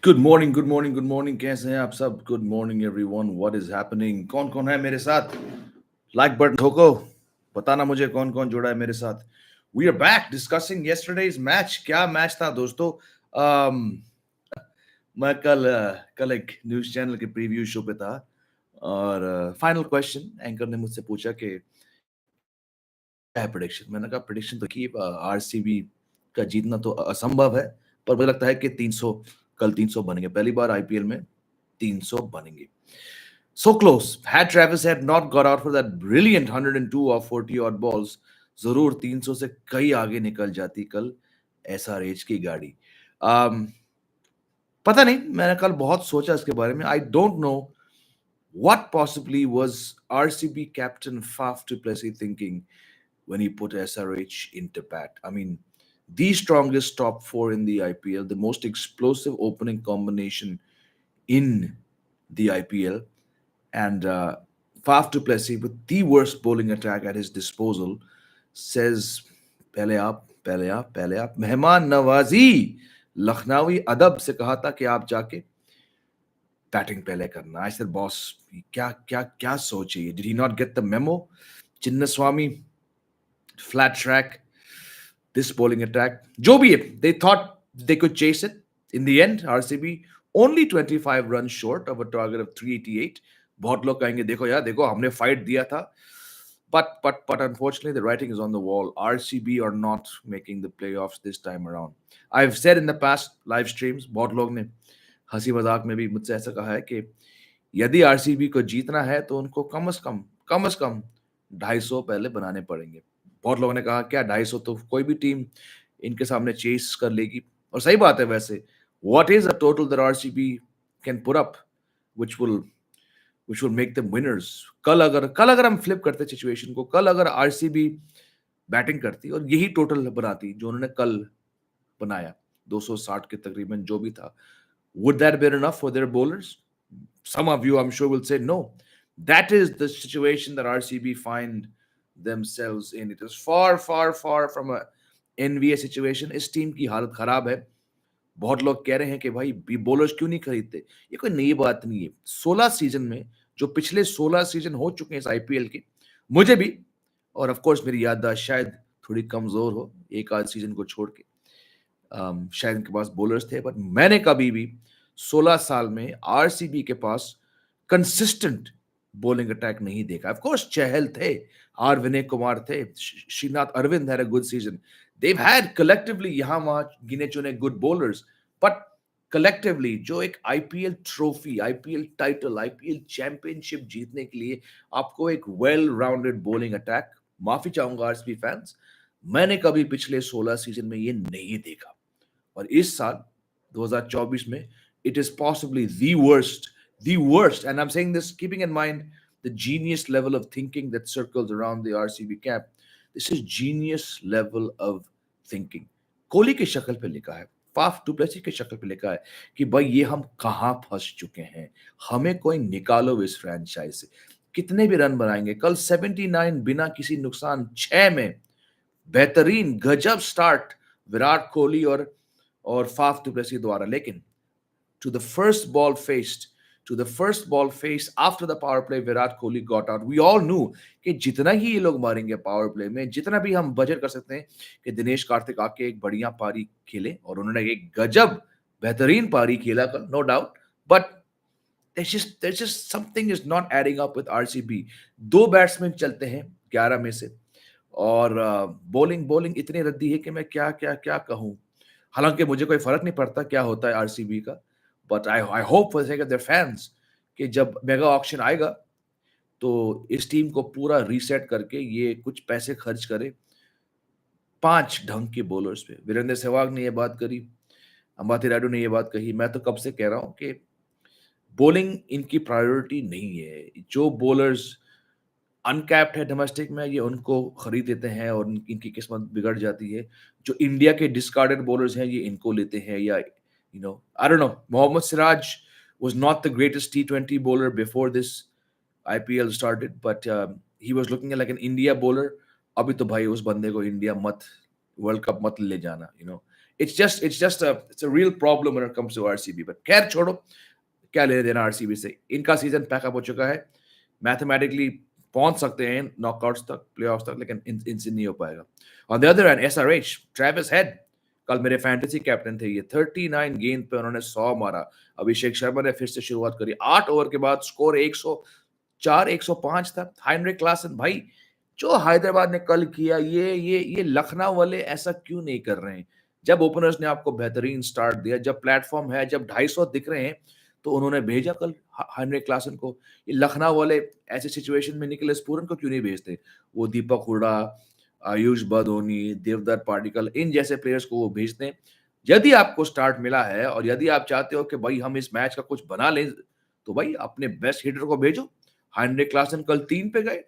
Good morning good morning good morning. कैसे हैं आप सब? Good morning everyone. What is happening? कौन कौन है मेरे साथ? लाइक बटन ठोको, बताना मुझे कौन कौन जुड़ा है मेरे साथ। We are back discussing yesterday's match. क्या मैच था दोस्तों? um, मैं कल एक न्यूज चैनल के प्रीव्यू शो पे था और फाइनल क्वेश्चन एंकर ने मुझसे पूछा कि क्या है प्रेडिक्शन। मैंने कहा प्रेडिक्शन तो कि आरसीबी का जीतना तो असंभव है, पर मुझे लगता है कि 300 कल 300 बनेंगे। पहली बार आईपीएल में 300 बनेंगे। So close. Had Travis had not got out for that brilliant 102 or 40 odd balls, जरूर 300 से कई आगे निकल जाती कल एसआरएच की गाड़ी। um, पता नहीं, मैंने कल बहुत सोचा इसके बारे में। आई don't no what possibly was RCB captain Faf du Plessis thinking when he put SRH into bat. I mean, the strongest top four in the IPL, the most explosive opening combination in the IPL, and Faf du Plessis with the worst bowling attack at his disposal says, "पहले आप, पहले आप, पहले आप." मेहमान नवाजी लखनवी अदब से कहा था कि आप जाके बैटिंग पहले करना। आई सेड बॉस, क्या क्या क्या सोचे? Did he not get the memo? Chinnaswamy flat track, this bowling attack. जो भी है, they thought they could chase it. In the end, RCB only 25 runs short of a target of 388. बहुत लोग कहेंगे देखो यार, देखो हमने फाइट दिया था, but unfortunately the writing is on the wall. RCB are not making the playoffs this time around. I've said in the past live streams, बहुत लोग ने हंसी मजाक में भी मुझसे ऐसा कहा है कि यदि आरसीबी को जीतना है तो उनको कम से कम 250 पहले बनाने पड़ेंगे। बहुत लोगों ने कहा क्या 250 तो कोई भी टीम इनके सामने चेस कर लेगी, और सही बात है। वैसे what is a total that RCB can put up which will make them winners. कल अगर हम फ्लिप करते सिचुएशन को, कल अगर आरसीबी बैटिंग करती और यही टोटल बनाती जो उन्होंने कल बनाया, 260 के तकरीबन जो भी था, would that be enough for their bowlers? Some of you, I'm sure, will say no. That is the situation that RCB find themselves in. It is far, far, far from a envious situation. इस team की हालत खराब है। बहुत लोग कह रहे हैं कि भाई बी बॉलर्स क्यों नहीं खरीदते। ये कोई नई बात नहीं है। 16 सीजन में, जो पिछले 16 सीजन हो चुके हैं इस आईपीएल के, मुझे भी, और ऑफ कोर्स मेरी याददाश्त शायद थोड़ी कमजोर हो एक आध सीजन को छोड़ के, शायद इनके पास बॉलर्स थे, बट मैंने कभी भी 16 साल में आरसीबी के पास कंसिस्टेंट बॉलिंग अटैक नहीं देखा। ऑफ कोर्स चहल थे, आर विनय कुमार थे, Srinath Aravind had a good season. They've had collectively यहां वहां गिने चुने गुड बॉलर्स, बट कलेक्टिवली जो एक IPL trophy, IPL title, IPL championship जीतने के लिए आपको एक वेल राउंडेड बॉलिंग अटैक, माफी चाहूंगा आरसीबी फैंस, मैंने कभी पिछले 16 सीजन में ये नहीं देखा। और इस साल 2024 में it is possibly the worst, and I'm saying this keeping in mind the genius level of thinking that circles around the RCB camp. This is genius level of thinking. Kohli की शक्ल पे लिखा है, फाफ डुप्लेसी की शक्ल पे लिखा है कि भाई ये हम कहां फंस चुके हैं, हमें कोई निकालो इस फ्रेंचाइज से। कितने भी रन बनाएंगे कल, 79 बिना किसी नुकसान 6 में, बेहतरीन गजब स्टार्ट विराट कोहली और फाफ दुप्लेसी द्वारा। लेकिन to the first ball faced to the first ball face after the power play, Virat Kohli got out. We all knew कि जितना ही ये लोग मारेंगे पावर प्ले में, जितना भी हम बजट कर सकते हैं कि दिनेश कार्तिक आके एक बढ़िया पारी खेले, और उन्होंने एक गजब बेहतरीन पारी खेला कल, no doubt, but there's just something is not adding up with RCB. दो बैट्समैन चलते हैं 11 में से, और बॉलिंग बॉलिंग इतनी रद्दी है कि मैं क्या क्या क्या कहूं। हालांकि मुझे कोई फर्क नहीं पड़ता क्या होता है आरसीबी का, but I hope for their fans कि जब मेगा ऑक्शन आएगा तो इस टीम को पूरा रीसेट करके ये कुछ पैसे खर्च करे 5 ढंग के बॉलर्स पे। वीरेंद्र सहवाग ने ये बात करी, अंबाती रायडू ने ये बात कही, मैं तो कब से कह रहा हूं कि बॉलिंग इनकी प्रायोरिटी नहीं है। जो बॉलर्स अनकैप्ड है डोमेस्टिक में, ये उनको खरीद लेते हैं और इनकी किस्मत बिगड़ जाती है। जो इंडिया के डिस्कार्डेड बॉलर्स हैं ये इनको लेते हैं, या I don't know. Mohammed Siraj was not the greatest T20 bowler before this IPL started, but he was looking like an India bowler. अभी तो भाई उस बंदे को इंडिया मत, वर्ल्ड कप मत ले जाना, it's a real problem when it comes to RCB. But खैर छोड़ो, क्या लेने देना आरसीबी से, इनका सीजन पैकअप हो चुका है, मैथमेटिकली पहुंच सकते हैं नॉकआउट्स तक, प्लेऑफ्स तक, लेकिन इनसे नहीं हो पाएगा. On the other hand SRH, Travis head, कल मेरे फैंटेसी कैप्टन थे ये, 39 गेंद पे उन्होंने 100 मारा. अभिषेक शर्मा ने फिर से शुरुआत करी, 8 ओवर के बाद स्कोर 104 105 था. हाइनरिक क्लासन भाई, जो हैदराबाद ने कल किया, ये लखनऊ वाले ऐसा क्यों नहीं कर रहे हैं? जब ओपनर्स ने आपको बेहतरीन स्टार्ट दिया, जब प्लेटफॉर्म है, जब 250 दिख रहे हैं, तो उन्होंने भेजा कल हेनरी क्लासन को. ये लखनऊ वाले ऐसे सिचुएशन में निकलेस पूरन को क्यों नहीं भेजते? वो दीपक हुडा, आयुष बदोनी, देवदत्त पाटिकल, इन जैसे प्लेयर्स को वो भेजते हैं. यदि आपको स्टार्ट मिला है और यदि आप चाहते हो कि भाई हम इस मैच का कुछ बना लें, तो भाई अपने बेस्ट हिटर को भेजो. हेनरी क्लासन कल 3 पे गए,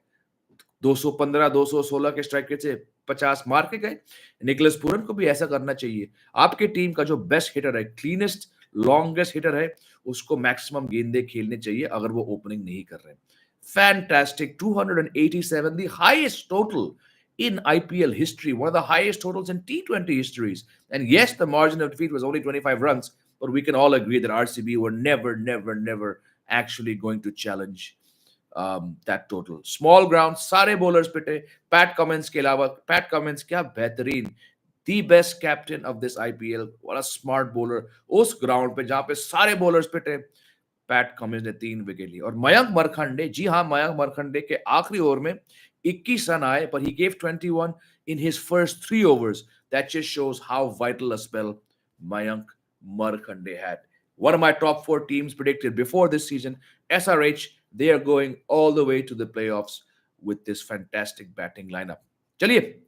215 216 के स्ट्राइक रेट से 50 मार के गए. निकलस पूरन को भी ऐसा करना चाहिए. आपके टीम का जो बेस्ट हिटर है, क्लीनेस्ट लॉन्गेस्ट हिटर है, उसको मैक्सिमम गेंदें खेलने चाहिए अगर वो ओपनिंग नहीं कर रहे. Fantastic, 287, the highest total in IPL history, one of the highest totals in T20 histories. And yes, the margin of defeat was only 25 runs, but we can all agree that RCB were never actually going to challenge that total. Small ground, सारे bowlers पिटे. PAT Cummins के अलावा, PAT Cummins क्या बेहतरीन, the best captain of this IPL. what a smart bowler. उस ground पे जहां पे सारे bowlers पिटे, पैट कमिंस ने 3 विकेट ली. और मयंक मरखंडे, जी हाँ, मयंक मरखंडे के आखिरी ओवर में 21 रन आए, but he gave 21 in his first 3 overs. That just shows how vital a spell Mayank Markande had. One of my top 4 teams predicted before this season, SRH, they are going all the way to the playoffs with this fantastic batting lineup. चलिए,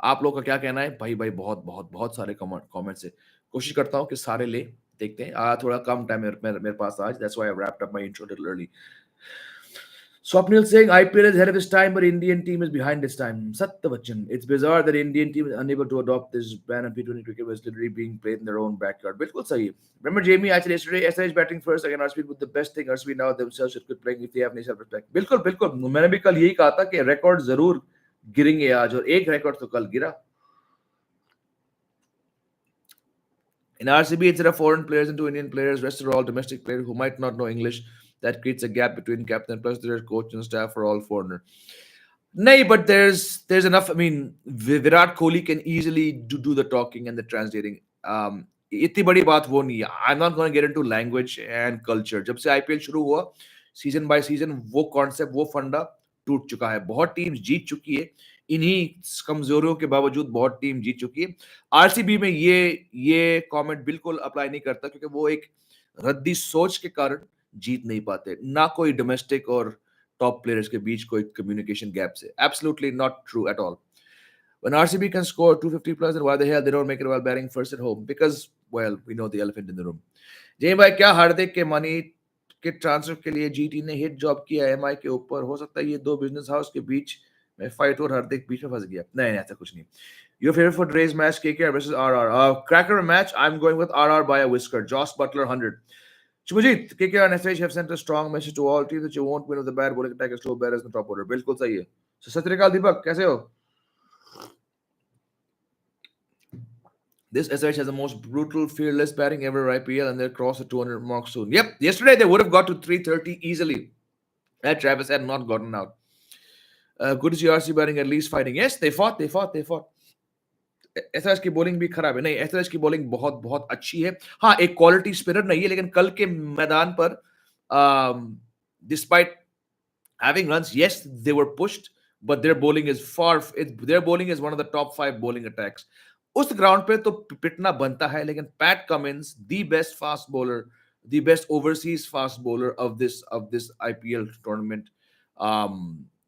आप लोग का क्या कहना है? भाई बहुत सारे कमेंट्स है. कोशिश करता हूं कि सारे ले देखते हैं. थोड़ा कम टाइम मेरे पास आज, that's why I wrapped up my intro a little early. Swapnil saying IPL is ahead of its time, but Indian team is behind its time. Satya Bachchan, it's bizarre that Indian team is unable to adopt this ban on T20 cricket, was literally being played in their own backyard. Bilkul sahi. Remember Jamie actually yesterday, SRH batting first against RCB with the best thing RCB now themselves should quit playing if they have any self-respect. बिल्कुल मैंने भी कल यही कहा था कि record जरूर गिरेंगे आज, और एक रिकॉर्ड तो कल गिरा. In RCB, instead of foreign players into Indian players, rest are all domestic players who might not know English. That creates a gap between captain plus their coach and staff are all foreigner. No, but there's enough. I mean, Virat Kohli can easily do the talking and the translating. इतनी बड़ी बात वो नहीं है. I'm not going to get into language and culture. जब से IPL शुरू हुआ, सीजन बाय सीजन वो कॉन्सेप्ट, वो फंडा टूट चुका है. बहुत टीम्स जीत चुकी है, इन्हीं कमजोरियों के बावजूद बहुत टीम जीत चुकी है. आरसीबी में ये कमेंट बिल्कुल अप्लाई नहीं करता, क्योंकि वो एक रद्दी सोच के कारण जीत नहीं पाते. ना कोई डोमेस्टिक और टॉप प्लेयर्स के बीच कोई कम्युनिकेशन गैप से. Absolutely not true at all. When RCB can score 250 plus, then why the hell they don't make it while batting first at home? Because, well, we know the elephant in the room. जय भाई, क्या हार्दिक के money के transfer के लिए GT ने hit job किया MI के ऊपर? हो सकता है ये दो बिजनेस हाउस के बीच में फाइट और हार्दिक बीच में फंस गया. नहीं, ऐसा कुछ नहीं. Your favorite for today's match, KKR versus RR. Cracker match, I'm going with RR by a whisker. Josh Butler 100. Shubhajit, KKR and SH have sent a strong message to all teams that you won't win with the bad bowling attack as slow batters in the top order. बिल्कुल सही है. So, सत श्री अकाल दीपक, कैसे हो? This SH has the most brutal, fearless batting ever IPL, and they'll cross the 200 mark soon. Yep, yesterday they would have got to 330 easily had Travis had not gotten out. Good to see RC batting at least fighting. Yes, they fought. SH की bowling भी खराब है. नहीं, SH की bowling बहुत अच्छी है. हाँ, एक quality spinner नहीं है, लेकिन कल के मैदान पर despite having runs, yes, they were pushed, but their bowling is one of the top 5 bowling attacks. उस ग्राउंड पे तो पिटना बनता है, लेकिन PAT Cummins, the best fast bowler, the best overseas fast bowler of this IPL tournament.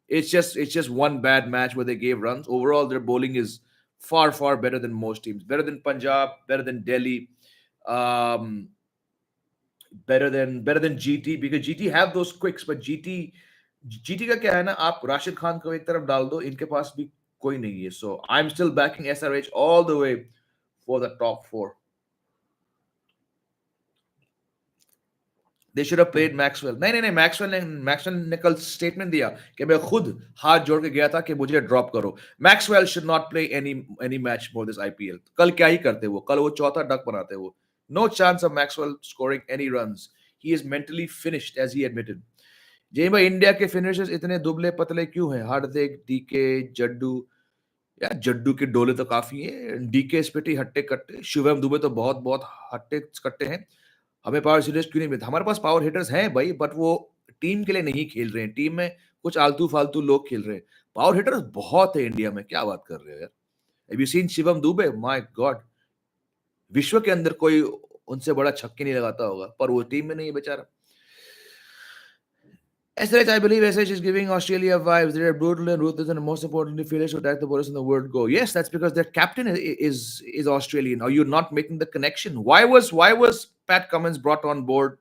It's just one bad match where they gave runs. Overall, their bowling is far better than most teams. Better than Punjab, better than Delhi, better than GT, because GT have those quicks, but GT का क्या है ना, आप राशिद खान को एक तरफ डाल दो, इनके पास भी कोई नहीं है. So I'm still backing SRH all the way for the top 4. They should have played Maxwell. नहीं नहीं नहीं, मैक्सवेल ने कल स्टेटमेंट दिया कि मैं खुद हाथ जोड़ के गया था कि मुझे ड्रॉप करो. Maxwell should not play any match for this IPL. कल क्या ही करते वो, कल वो चौथा डक बनाते वो. No chance of Maxwell scoring any runs. He is mentally finished as he admitted. जी भाई, इंडिया के फिनिशर्स इतने दुबले पतले क्यों हैं? हार्दिक, डीके, जड्डू. यार जड्डू के डोले तो काफी है. डीके स्पिटी हट्टे कट्टे. शिवम दुबे तो बहुत बहुत हट्टे कट्टे हैं. हमें पावर हिटर्स क्यों नहीं मिलता? हमारे पास पावर हिटर्स हैं भाई, बट वो टीम के लिए नहीं खेल रहे हैं. टीम में कुछ आलतू फालतू लोग खेल रहे हैं. पावर हिटर्स बहुत है इंडिया में. क्या बात कर रहे हो यार? Have you seen Shivam Dubey? My God, विश्व के अंदर कोई उनसे बड़ा छक्के नहीं लगाता होगा, पर वो टीम में नहीं है बेचारा. SRH, I believe SH is giving Australia vibes. They are brutal and ruthless, and most importantly, fearless to attack the borders in the world go. Yes, that's because their captain is Australian. Are you not making the connection? Why was Pat Cummins brought on board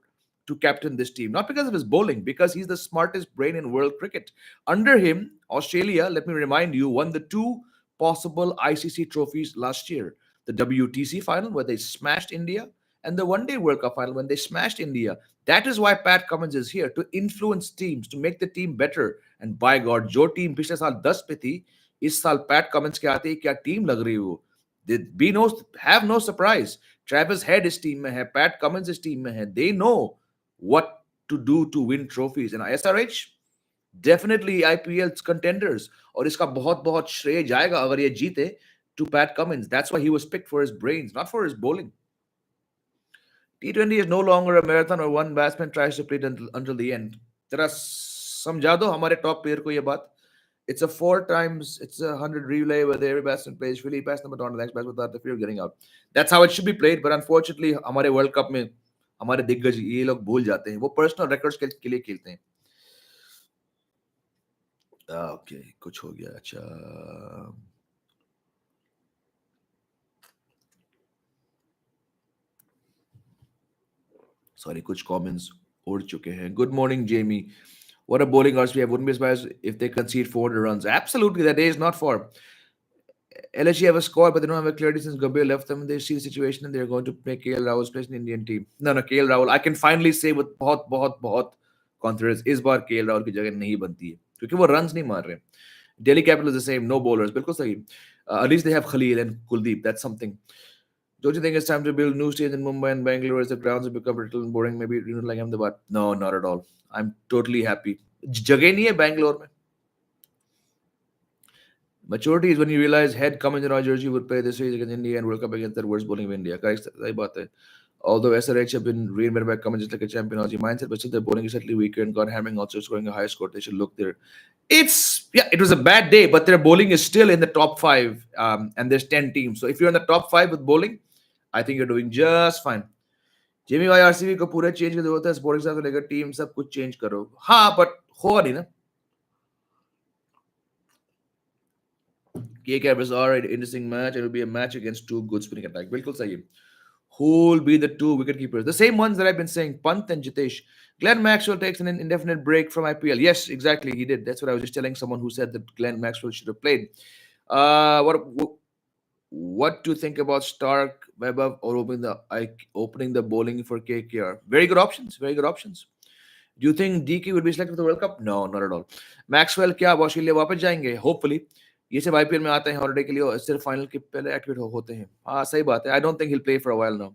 to captain this team? Not because of his bowling, because he's the smartest brain in world cricket. Under him, Australia, let me remind you, won the two possible ICC trophies last year: the WTC final where they smashed India, and the One Day World Cup final when they smashed India. That is why Pat Cummins is here, to influence teams, to make the team better. And by God, जो team पिछले साल 10 पे थी, इस साल Pat Cummins के आते ही क्या team लग रही हो? Be no, have no surprise. Travis Head इस team में है, Pat Cummins इस team में है. They know what to do to win trophies. And SRH definitely IPL contenders. और इसका बहुत बहुत श्रेय जाएगा अगर ये जीते to Pat Cummins. That's why he was picked, for his brains, not for his bowling. T20 is no longer a marathon where one batsman tries to play it until the end. जरा समझा दो हमारे top player को ये बात. It's a 100 relay where every batsman plays really pass the baton to the next batsman without the fear of getting out. That's how it should be played. But unfortunately, हमारे world cup में हमारे दिग्गज ये लोग भूल जाते हैं. वो पर्सनल रिकॉर्ड्स के लिए खेलते हैं. ओके, कुछ हो गया. अच्छा, सॉरी, कुछ कमेंट्स उड़ चुके हैं. Good morning Jamie. What a bowling arse we have. Wouldn't be surprised if they concede 400 runs. Absolutely, that day is not far. LSG have a score, but they don't have a clarity since Gambhir left them. They see the situation and they're going to make KL Rahul's place in the Indian team. No, KL Rahul. I can finally say with बहुत confidence, इस बार KL Rahul की जगह नहीं बनती है, क्योंकि वो runs नहीं मार रहे. Delhi Capital is the same, no bowlers. बिल्कुल सही. At least they have Khalil and Kuldeep. That's something. Don't you think it's time to build new stadiums in Mumbai and Bangalore as the grounds have become a little boring? Maybe like Ahmedabad. No, not at all. I'm totally happy. जगह नहीं है बैंगलोर में. Maturity is when you realize Head Cummins and Jersey would play this series against India and World Cup against the worst bowling of India. Correct, सही बात है. Although SRH have been reinvented by Cummins just like a champion Aussie mindset, but still their bowling is slightly weaker and got hammering also scoring a high score. They should look there. It was a bad day, but their bowling is still in the top 5, and there's 10 teams. So if you're in the top 5 with bowling, I think you're doing just fine. Jamie भाई, RCB को पूरा change की जरूरत है. Sporting staff से लेकर team सब कुछ चेंज करो. हाँ, बट होगा नहीं ना. KK was alright, interesting match. It will be a match against two good spinning attack. बिल्कुल सही. Who will be the two wicket keepers? The same ones that I've been saying, Pant and Jitesh. Glenn Maxwell takes an indefinite break from IPL. Yes, exactly, he did. That's what I was just telling someone who said that Glenn Maxwell should have played. What do you think about Stark, Webber, or opening the bowling for KKR? Very good options. Very good options. Do you think DK would be selected for the World Cup? No, not at all. Maxwell क्या Australia वापस जाएंगे? Hopefully. ये सब IPL में आते हैं holiday के लिए और सिर्फ फाइनल के पहले एक्टिवेट होते हैं. हाँ, सही बात है. I don't think he'll play for a while now.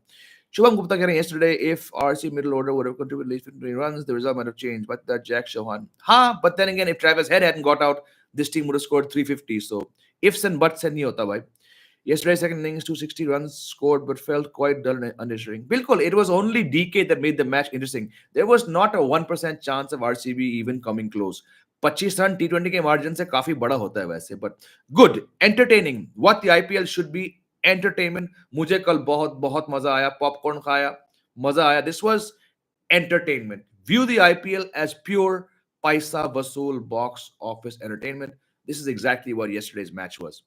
Shubham Gupta कह रहे हैं yesterday if RC middle order would have contributed at least 15 runs, the result might have changed. But that Jack Chauhan. हाँ, but then again, if Travis Head hadn't got out, this team would have scored 350. So ifs and buts से नहीं होता भाई. Yesterday's second innings, 260 runs scored, but felt quite dull and uninteresting. Bilkul, it was only DK that made the match interesting. There was not a 1% chance of RCB even coming close. 25 run T20 के margin से काफी बड़ा होता है वैसे, but good, entertaining. What the IPL should be, entertainment. मुझे कल बहुत मजा आया, पॉपकॉर्न खाया, मजा आया. This was entertainment. View the IPL as pure paisa vasool box office entertainment. This is exactly what yesterday's match was.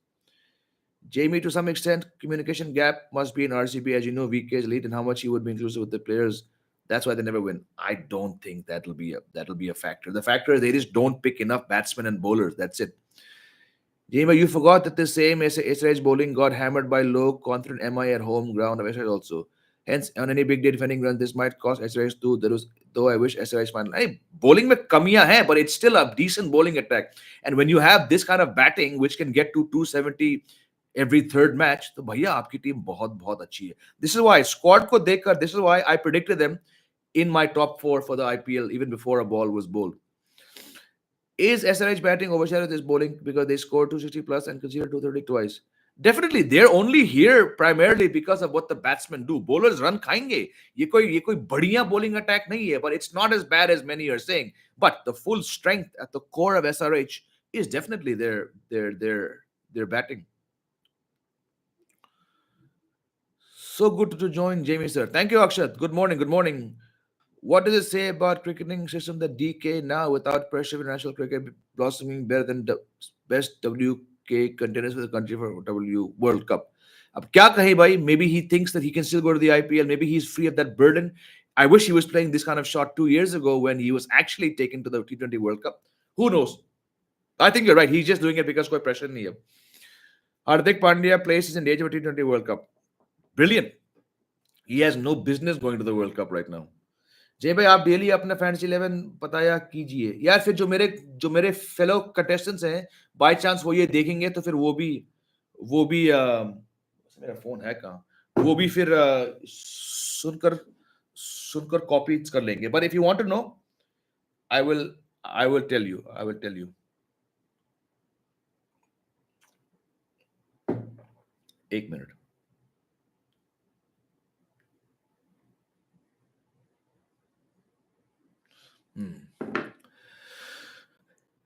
Jamie, to some extent, communication gap must be in RCB. As you know, VK is lead and how much he would be inclusive with the players. That's why they never win. I don't think that'll be a factor. The factor is they just don't pick enough batsmen and bowlers. That's it. Jamie, you forgot that the same SRH bowling got hammered by low confident MI at home ground of SRH also. Hence, on any big day defending run, this might cost SRH too. Though I wish SRH might. Hey, bowling mein kamiyan hai, but it's still a decent bowling attack. And when you have this kind of batting, which can get to 270 every third match, तो भैया आपकी team बहुत बहुत अच्छी है. This is why squad को देखकर, this is why I predicted them in my top 4 for the IPL even before a ball was bowled. Is SRH batting overshadowed this bowling because they scored 260 plus and conceded 230 twice? Definitely, they're only here primarily because of what the batsmen do. Bowlers run खाएंगे. ये कोई बढ़िया bowling attack नहीं है, but it's not as bad as many are saying. But the full strength at the core of SRH is definitely their batting. So good to join, Jamie sir. Thank you, Akshat. Good morning. Good morning. What does it say about cricketing system that DK now without pressure of international cricket blossoming better than the best WK contenders for the country for W World Cup? अब क्या कहे भाई? Maybe he thinks that he can still go to the IPL. Maybe he's free of that burden. I wish he was playing this kind of shot 2 years ago when he was actually taken to the T20 World Cup. Who knows? I think you're right. He's just doing it because कोई pressure नहीं है. Hardik Pandya places in danger for T20 World Cup. Brilliant. He has no business going to the World Cup right now. जय भाई आप daily अपना fantasy 11 बताया कीजिए यार. फिर जो मेरे फेलो कंटेस्टेंट्स हैं बाय चांस वो ये देखेंगे तो फिर वो भी मेरा फोन है कहाँ, वो भी फिर सुनकर कॉपी कर लेंगे. But if you want to know I will tell you. एक minute.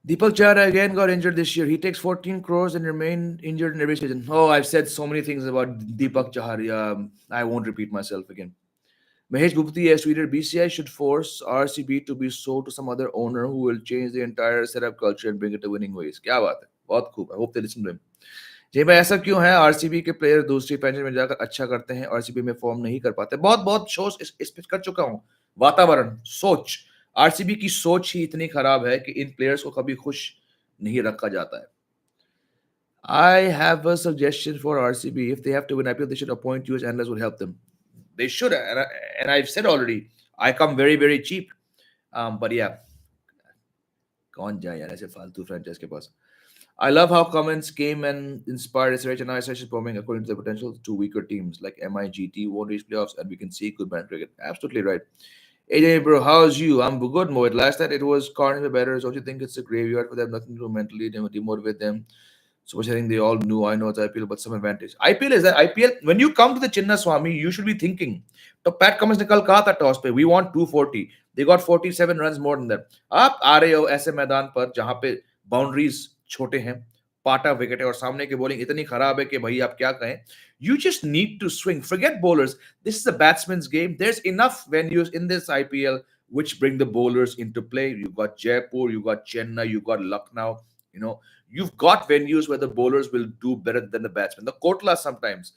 Deepak Chahar again got injured this year. He takes 14 crores and remain injured in every season. Oh, I've said so many things about Deepak Chahar. I won't repeat myself again. Mahesh Bhupati has tweeted, BCI should force RCB to be sold to some other owner who will change the entire setup culture and bring it to winning ways. क्या बात है, बहुत खूब. I hope they listen to him. जी भाई ऐसा क्यों है RCB के प्लेयर दूसरी पैंजन में जाकर अच्छा करते हैं, आरसीबी में फॉर्म नहीं कर पाते? बहुत शोज इस पे कर चुका हूं. वातावरण, सोच, आरसीबी की सोच ही इतनी खराब है कि इन प्लेयर्स को कभी खुश नहीं रखा जाता है. I have a suggestion for RCB. If they have to win IPL, they should appoint you as analysts would help them. They should, and I've said already, I come very, very cheap. But yeah, कौन जाए यार ऐसे फालतू franchise के पास. I love how comments came and inspired SRH and ISH is performing according to their potential. Two weaker teams like MIGT won't reach playoffs, and we can see good man cricket. Absolutely right. AJ, bro, how's you? I'm good, Mohit. Last night it was Carnage better. Don't you think it's a graveyard for them? Nothing to mentally demotivate them. So much I think they all knew. I know it's IPL, but some advantage. IPL is that IPL. When you come to the Chinnaswamy, you should be thinking. तो Pat Cummins ने कल कहा था toss पे, we want 240. They got 47 runs more than that. आप आ रहे हो ऐसे मैदान पर जहां पे बाउंड्रीज छोटे हैं, पाटा विकेट है और सामने की बॉलिंग इतनी खराब है कि भाई आप क्या कहें. You just need to swing. Forget bowlers. This is a batsman's game. There's enough venues in this IPL which bring the bowlers into play. You got Jaipur, you got Chennai, you got Lucknow. You know, you've got venues where the bowlers will do better than the batsmen. The Kotla sometimes.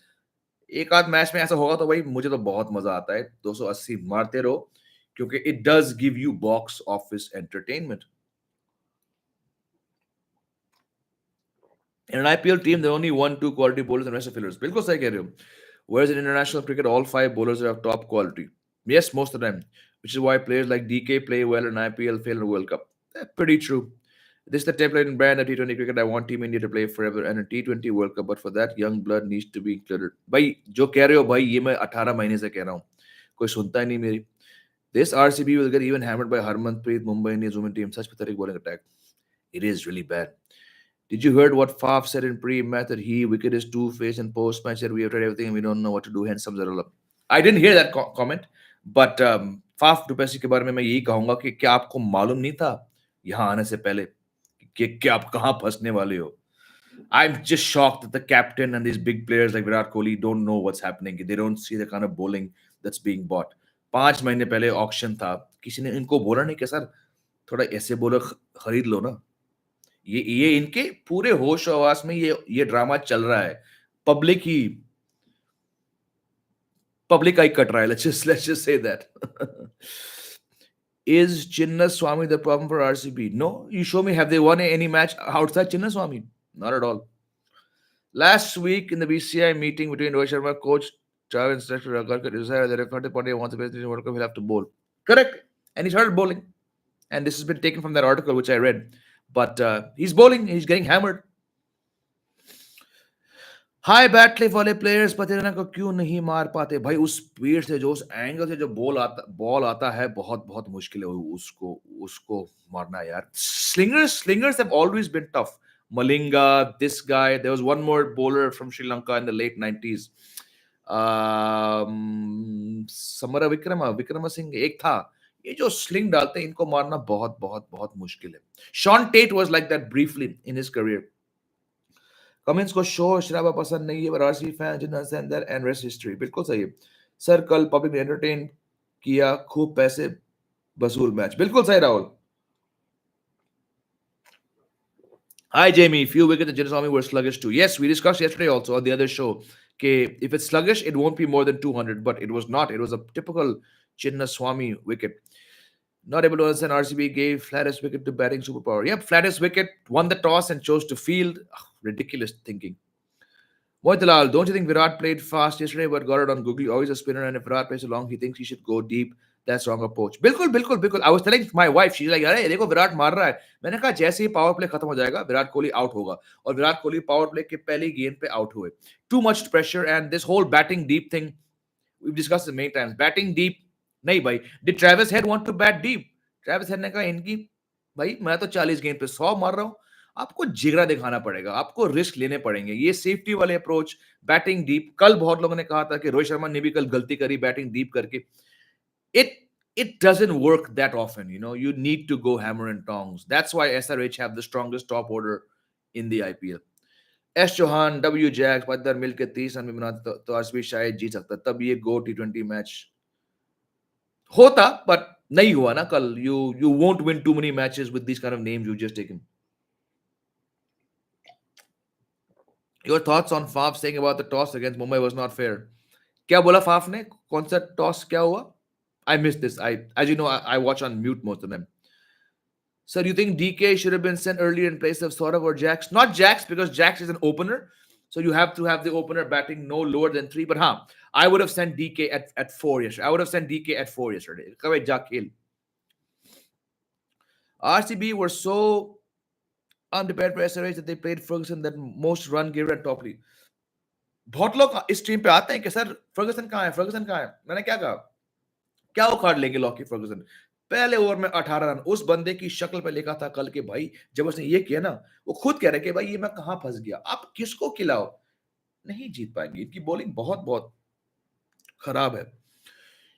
एक आध match में ऐसा होगा तो भाई मुझे तो बहुत मजा आता है. 280 मारते रहो क्योंकि it does give you box office entertainment. In an IPL team, there are only 1-2 quality bowlers and the rest are fillers. बिल्कुल सही कह रहे हो. Whereas in international cricket, all 5 bowlers are of top quality. Yes, most of the time. Which is why players like DK play well in IPL, fail in the World Cup. Pretty true. This is the template and brand of T20 cricket. I want Team India to play forever and a T20 World Cup. But for that, young blood needs to be included. भाई जो कह रहे हो भाई ये मैं 18 महीने से कह रहा हूँ. कोई सुनता ही नहीं मेरी. This RCB will get even hammered by Harmanpreet, Mumbai Indians women team. Such pathetic bowling attack. It is really bad. Did you heard what Faf said in pre-match that he wicket is two-faced and post-match said we have tried everything and we don't know what to do. Hence sums it all up. I didn't hear that comment, but Faf Duplessis के बारे में मैं यही कहूँगा कि क्या आपको मालूम नहीं था यहाँ आने से पहले कि आप कहाँ फंसने वाले हो? I'm just shocked that the captain and these big players like Virat Kohli don't know what's happening. They don't see the kind of bowling that's being bought. 5 महीने पहले ऑक्शन था, किसी ने इनको बोला नहीं कि सर थोड़ा ऐसे बॉलर खरीद लो ना. ये इनके पूरे होश आवास में ये ड्रामा चल रहा है. पब्लिक आई कट रहा है. Let's just say that. Is Chinnaswamy the problem for RCB? No. You show me, have they won any match outside Chinnaswamy? Not at all. Last week in the BCI meeting between Rohit Sharma, coach Travis instructor Agarkar decided that if Karthik Pandya wants to play the T20 World Cup, he'll have to bowl. Correct. And he started bowling. And this has been taken from that article which I read. But he's bowling, he's getting hammered. High बैटले वाले players पतेना को क्यों नहीं मार पाते भाई उस speed से जो उस एंगल से जो बॉल आता है बहुत बहुत मुश्किल है उसको उसको मारना यार slingers have always been tough. Malinga, this guy, there was one more bowler from Sri Lanka in the late 90s. समरा विक्रमा सिंह एक था. ये जो स्लिंग डालते हैं इनको मारना बहुत बहुत बहुत मुश्किल है. Shaun Tait was like that briefly in his career. Comments को शोर शराबा पसंद नहीं है, but RCB fans didn't understand that and rest history. बिल्कुल सही है सर. कल पब्लिक ने एंटरटेन किया, खूब पैसे वसूल मैच. बिल्कुल सही Rahul. Hi Jamie, few wickets at Chinnaswamy were sluggish too. Yes, we discussed yesterday also on the other show. Okay, if it's sluggish, it won't be more than 200, but it was not. It was a typical Chinnaswamy wicket. Not able to understand RCB gave flattest wicket to batting superpower. Yep, flattest wicket, won the toss and chose to field. Ridiculous thinking. Moitilal, don't you think Virat played fast yesterday but got it on Google? Always a spinner, and if Virat plays along, he thinks he should go deep. That's wrong approach. बिल्कुल. I was telling my wife, she's like, अरे देखो विराट मार रहा है. मैंने कहा जैसे ही power play खत्म हो जाएगा विराट कोहली आउट होगा. और विराट कोहली पावर प्ले के पहली गेंद पे आउट हुए. Too much pressure and this whole batting deep thing, we've discussed it many times. Batting deep, नहीं भाई. Did Travis Head want to bat deep? Travis Head ने कहा इनकी भाई मैं तो 40 गेंद पे 100 मार रहा हूँ. आपको जिगरा दिखाना पड़ेगा, आपको रिस्क लेने पड़ेंगे. ये सेफ्टी वाले अप्रोच, बैटिंग डीप. कल बहुत लोगों ने कहा था कि रोहित शर्मा ने भी कल गलती करी बैटिंग डीप करके. It doesn't work that often, you know. You need to go hammer and tongs. That's why SRH have the strongest top order in the IPL. S Chauhan, W Jags, Paddar मिलके 30 run में बनाते तो RCB शायद जीत सकता. तब ये गो T20 match होता, but नहीं हुआ ना कल. You won't win too many matches with these kind of names you've just taken. Your thoughts on Faf saying about the toss against Mumbai was not fair. क्या बोला फाफ ने? कौन सा टॉस क्या हुआ? I missed this. As you know, I watch on mute most of them. So do you think DK should have been sent earlier in place of Saurav or Jax? Not Jax, because Jax is an opener. So you have to have the opener batting no lower than 3. But I would have sent DK at 4 yesterday. I would have sent DK at 4 yesterday. RCB were so unprepared for SRH that they played Ferguson that most run giver and top league. बहुत लोग इस team पे आते हैं कि sir Fergusson कहाँ है. मैंने क्या कहा? क्या उखाड़ लेंगे लॉकी फर्गुसन? पहले ओवर में 18 रन. उस बंदे की शक्ल पे लिखा था कल के भाई जब उसने ये किया ना, वो खुद कह रहे कि भाई ये मैं कहां फंस गया. आप किसको खिलाओ, नहीं जीत पाएंगे. इनकी बॉलिंग बहुत बहुत खराब है.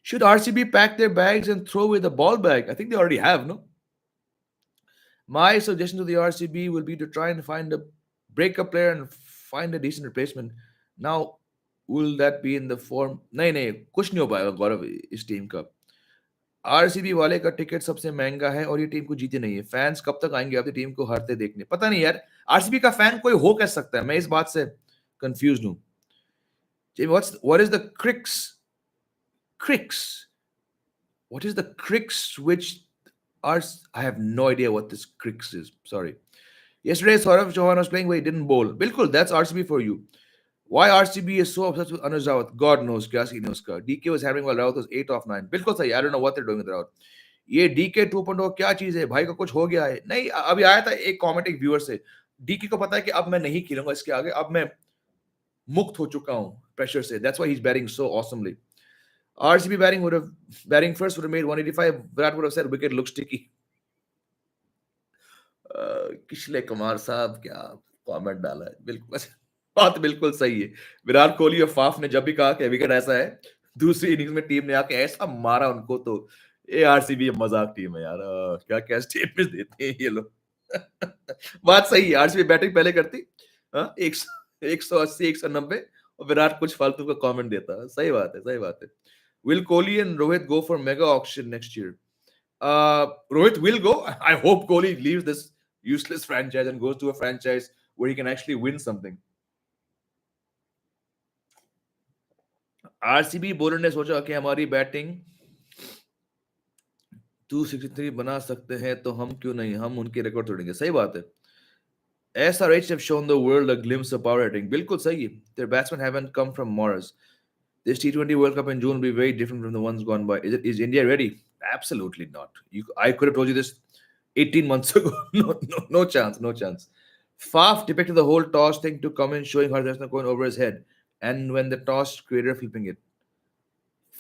Should RCB pack their bags and throw away the ball bag? I think they already have, no? My suggestion to the RCB will be to try and find a breakup player and find a decent replacement. Now, will that be in the form? नहीं कुछ नहीं हो पाएगा गौरव इस team का. RCB वाले का ticket सबसे महंगा है और ये टीम को जीते नहीं है. फैंस कब तक आएंगे अपनी टीम को हारते देखने? पता नहीं यार. आरसीबी का फैन कोई हो कैसे सकता है? मैं इस बात से कंफ्यूज हूं. What is the crix? What is the crix which I have no idea what this crix is. Sorry. Yesterday Saurav Chauhan was playing where he didn't bowl. Bilkul, that's RCB for you. Why RCB is so obsessed with Anuj Rawat? God knows. क्या scene है उसका. DK was having while Rawat was 8 off 9. बिल्कुल सही. I don't know what they're doing with Rawat. ये DK 2.0 क्या चीज है भाई? का कुछ हो गया है. नहीं, अभी आया था एक कमेंट एक व्यूअर से. DK को पता है कि अब मैं नहीं खेलूंगा इसके आगे. अब मैं मुक्त हो चुका हूं प्रेशर से. That's why he's batting so awesomely. RCB batting first would have made 185. Virat would have said wicket looks sticky. Kishlay Kumar साहब क्या कमेंट डाला है. बिल्कुल बात बिल्कुल सही है. विराट कोहली और फाफ ने जब भी कहा कि विकेट ऐसा है, दूसरी इनिंग्स में टीम ने आके ऐसा मारा उनको, तो ये आरसीबी मजाक टीम है यार. क्या स्टेटमेंट देते हैं ये लोग. बात सही है. आरसीबी बैटिंग पहले करती 180 190 और विराट कुछ फालतू का कमेंट देता. सही बात है. Will Kohli and Rohit go for mega auction next year? Rohit will go. I hope Kohli leaves this useless franchise and goes to a franchise where he can actually win something. RCB bowler ने सोचा कि हमारी batting 263 बना सकते हैं तो हम क्यों नहीं, हम उनके रिकॉर्ड तोड़ेंगे. सही बात है. SRH have shown the world a glimpse of power hitting. बिल्कुल सही है. Their batsmen haven't come from Mars. This T20 World Cup in June will be very different from the ones gone by. Is India ready? Absolutely not. I could have told you this 18 months ago. No chance, no chance. Faf depicted the whole toss thing to come in, showing Harsashna going over his head, and when the toss creator flipping it.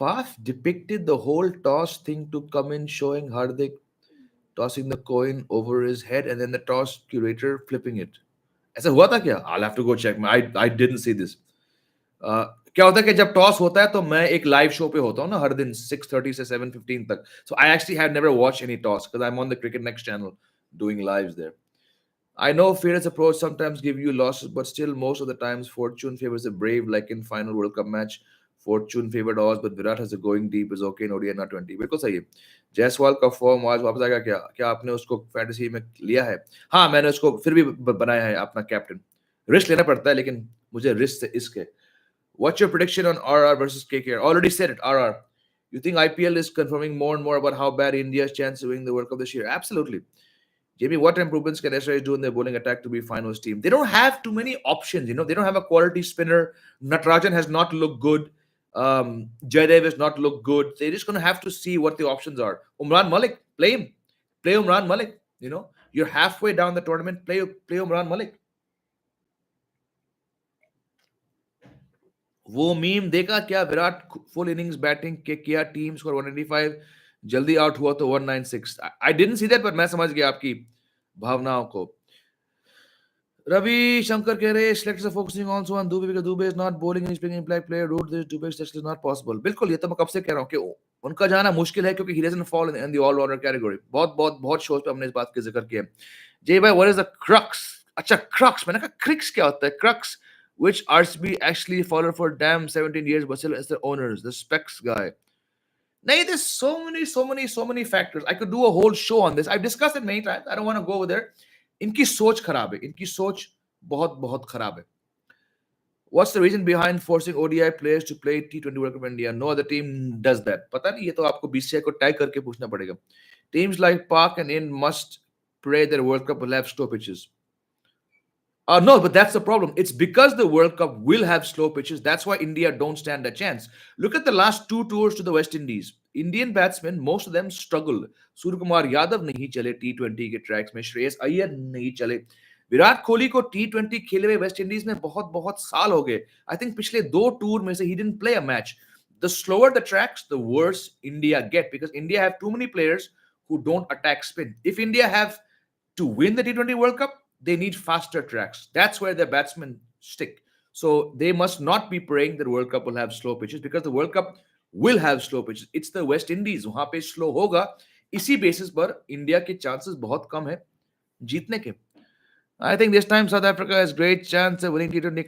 Faf depicted the whole toss thing to come in, showing Hardik tossing the coin over his head, and then the toss curator flipping it. ऐसा हुआ था क्या? I'll have to go check. I didn't see this. क्या होता है कि जब toss होता है तो मैं एक लाइव शो पे होता हूँ ना हर दिन 6:30 से 7:15 तक. So I actually have never watched any toss because I'm on the Cricket Next channel doing lives there. I know fearless approach sometimes give you losses, but still most of the times fortune favors the brave, like in final World Cup match. Fortune favored Oz, but Virat has a going deep is okay in ODI not 20. बिल्कुल सही है. जायसवाल का form आज वापस आएगा क्या? क्या आपने उसको फैंटेसी में लिया है? हाँ, मैंने उसको फिर भी बनाया है अपना कैप्टन. रिस्क लेना पड़ता है, लेकिन मुझे रिस्क से इसके. What's your prediction on RR versus KKR? Already said it, RR. You think IPL is confirming more and more about how bad India's chance of winning the World Cup this year? Absolutely. Jamie, what improvements can SRH do in their bowling attack to be finals team? They don't have too many options. They don't have a quality spinner. Natarajan has not looked good. Jaydev has not looked good. They're just going to have to see what the options are. Umran Malik, play him. Play Umran Malik. You're halfway down the tournament. Play Umran Malik. वो meme देखा क्या? Virat full innings batting के किया, team score 185, जल्दी out हुआ तो 196. I didn't see that, पर मैं समझ गया आपकी भावनाओं को. रवि शंकर कह रहे selectors are focusing also on Dubey because Dubey is not bowling and he's picking black player route. This Dubey selection is not possible. बिल्कुल, ये तो मैं कब से कह रहा हूँ कि उनका जाना मुश्किल है क्योंकि he doesn't fall in the all-rounder category. बहुत शोज पे हमने इस बात का जिक्र किया. जय भाई, what is the crux? अच्छा, crux, मैंने कहा crux क्या होता है? Crux, which RCB actually followed for damn 17 years but still as their owners, the specs guy. Nay, there's so many factors. I could do a whole show on this. I've discussed it many times. I don't want to go over there. इनकी सोच खराब है. इनकी सोच बहुत खराब है. What's the reason behind forcing ODI players to play T20 World Cup in India? No other team does that. पता नहीं, ये तो आपको BCCI को टैग करके पूछना पड़ेगा. Teams like Park and In must pray that World Cup will have slow pitches. No, but that's the problem. It's because the World Cup will have slow pitches. That's why India don't stand a chance. Look at the last two tours to the West Indies. Indian batsmen, most of them struggled. Suryakumar Yadav नहीं चले T20 के tracks में. श्रेयस अय्यर नहीं चले. विराट कोहली को T20 खेले हुए West Indies में बहुत साल हो गए. I think पिछले दो टूर में से he didn't play a match. The slower the tracks, the worse India get, because India have too many players who don't attack spin. If India have to win the T20 World Cup, they need faster tracks. That's where their batsmen stick. So they must not be praying that World Cup will have slow pitches, because the World Cup will have slow pitches. It's the West Indies, वहां पे slow होगा. इसी basis पर India के chances बहुत कम है जीतने के. I think this time South Africa has great chance of winning T20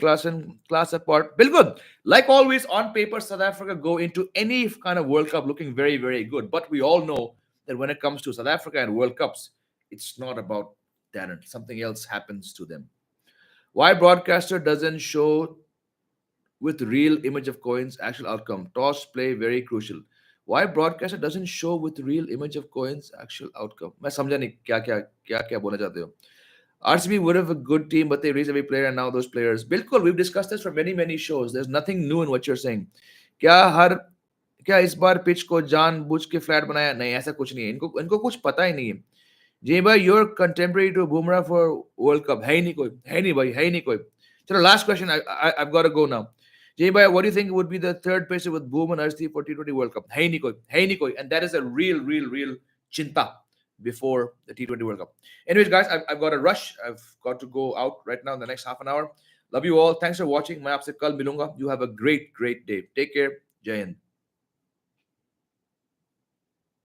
class apart. Bilkul. Like always, on paper, South Africa go into any kind of World Cup looking very good. But we all know that when it comes to South Africa and World Cups, it's not about talent. Something else happens to them. Why broadcaster doesn't show with real image of coins actual outcome? Toss play very crucial. Why broadcaster doesn't show with real image of coins actual outcome? मैं समझा नहीं क्या बोलना चाहते हो. RCB would have a good team, but they raised every player and now those players. Bilkul, we've discussed this for many shows. There's nothing new in what you're saying. क्या इस बार pitch को जानबूझ के फ्लैट बनाया? नहीं, ऐसा कुछ नहीं है. इनको कुछ पता ही नहीं है. जी भाई, you're contemporary to Bumrah for World Cup. है ही नहीं कोई. चलो, last question. I've got to go now. Jay bhai, what do you think would be the third pacer with Boom and Arshdeep for T20 World Cup? Hai nahi koi. And that is a real chinta before the T20 World Cup. Anyways, guys, I've got to rush. I've got to go out right now in the next half an hour. Love you all. Thanks for watching. मैं आपसे कल मिलूंगा. You have a great day. Take care. Jai Hind.